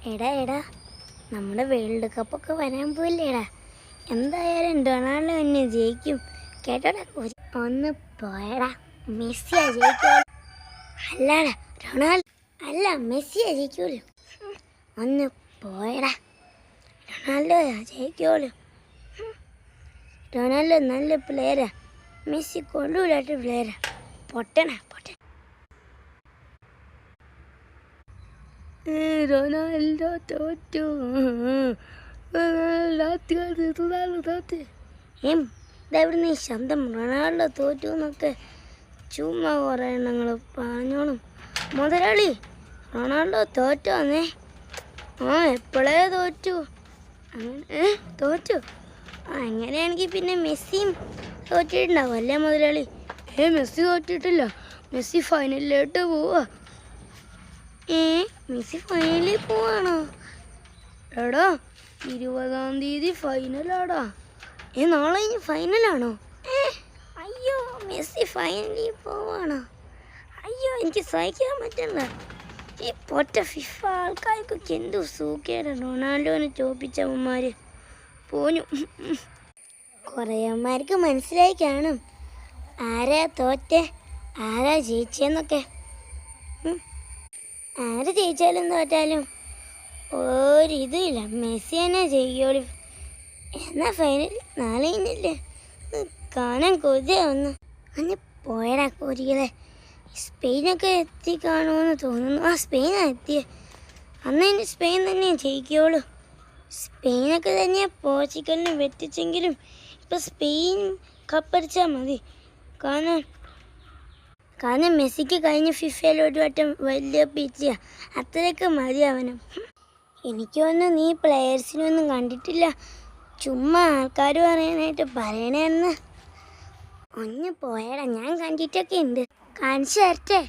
എടാ എടാ നമ്മുടെ വേൾഡ് കപ്പൊക്കെ വരാൻ പോയില്ലേടാ. എന്തായാലും ഡൊണാൾഡോ എന്നെ ജയിക്കും കേട്ടോടാ. ഒന്ന് പോയടാ, മെസ്സിയാ ജയിക്കൂ. അല്ലാടാ റൊണാൾഡോ അല്ല, മെസ്സിയാ ജയിക്കൂലോ. ഒന്ന് പോയടാ, റൊണാൾഡോയാ ജയിക്കോളൂ. റൊണാൾഡോ നല്ല പ്ലെയറാ, മെസ്സി കൊള്ളൂലാത്ത പ്ലെയറാ. പൊട്ടണ. റൊണാൾഡോ തോറ്റു. ഇതെവിടുന്ന് ഈ ശബ്ദം? റൊണാൾഡോ തോറ്റു എന്നൊക്കെ ചുമ്മാ കുറേ എണ്ണങ്ങൾ പറഞ്ഞോളും. മുതലാളി, റൊണാൾഡോ തോറ്റോന്നേ? എപ്പോഴേ തോറ്റു. തോറ്റു? അങ്ങനെയാണെങ്കിൽ പിന്നെ മെസ്സിയും തോറ്റിട്ടുണ്ടാവും അല്ലേ മുതലാളി? മെസ്സി തോറ്റിട്ടില്ല, മെസ്സി ഫൈനലിലോട്ട് പോവാ. മെസ്സി ഫൈനലിൽ പോവാണോ? എടാ 20-ാം തീയതി ഫൈനലാടാ. നാളെ ഇനി ഫൈനലാണോ? അയ്യോ, മെസ്സി ഫൈനലിൽ പോവാണോ? അയ്യോ, എനിക്ക് സഹിക്കാൻ പറ്റില്ല. ഈ പൊറ്റ ഫിഫ ആൾക്കാർക്കൊക്കെ എന്തു സൂക്കേടാ റൊണാൾഡോനെ തോപ്പിച്ചവന്മാര് പോഞ്ഞു. കുറേയന്മാർക്ക് മനസ്സിലായി കാണും ആരാ തോറ്റേ ആരാ ജയിച്ചെന്നൊക്കെ. ആര് ജയിച്ചാലും തോറ്റാലും ഒരിതുമില്ല, മെസ്സി തന്നെ ജയിക്കോളൂ. എന്നാ ഫൈനൽ നാളെ കഴിഞ്ഞില്ലേ? കാണാൻ കൊതിയാവുന്നു. അന്ന് പോയടാ കോരികളെ. സ്പെയിനൊക്കെ എത്തി കാണുമെന്ന് തോന്നുന്നു. സ്പെയിനാ എത്തിയത്. അന്ന് തന്നെ സ്പെയിൻ തന്നെ ജയിക്കോളൂ. സ്പെയിനൊക്കെ തന്നെയാണ് പോർച്ചുഗലിനെ വെട്ടിച്ചെങ്കിലും ഇപ്പം സ്പെയിൻ കപ്പടിച്ചാൽ മതി. കാരണം മെസ്സിക്ക് കഴിഞ്ഞ ഫിഫയിൽ ഒരു വട്ടം വലിയ പിച്ചിയാണ്, അത്രയൊക്കെ മതി അവനും. എനിക്ക് തോന്നുന്നു നീ പ്ലെയേഴ്സിനൊന്നും കണ്ടിട്ടില്ല, ചുമ്മാ ആൾക്കാർ പറയാനായിട്ട് പറയണേന്ന്. ഒന്ന് പോയടാ, ഞാൻ കണ്ടിട്ടൊക്കെ ഉണ്ട്. കാണിച്ചു തരട്ടെ?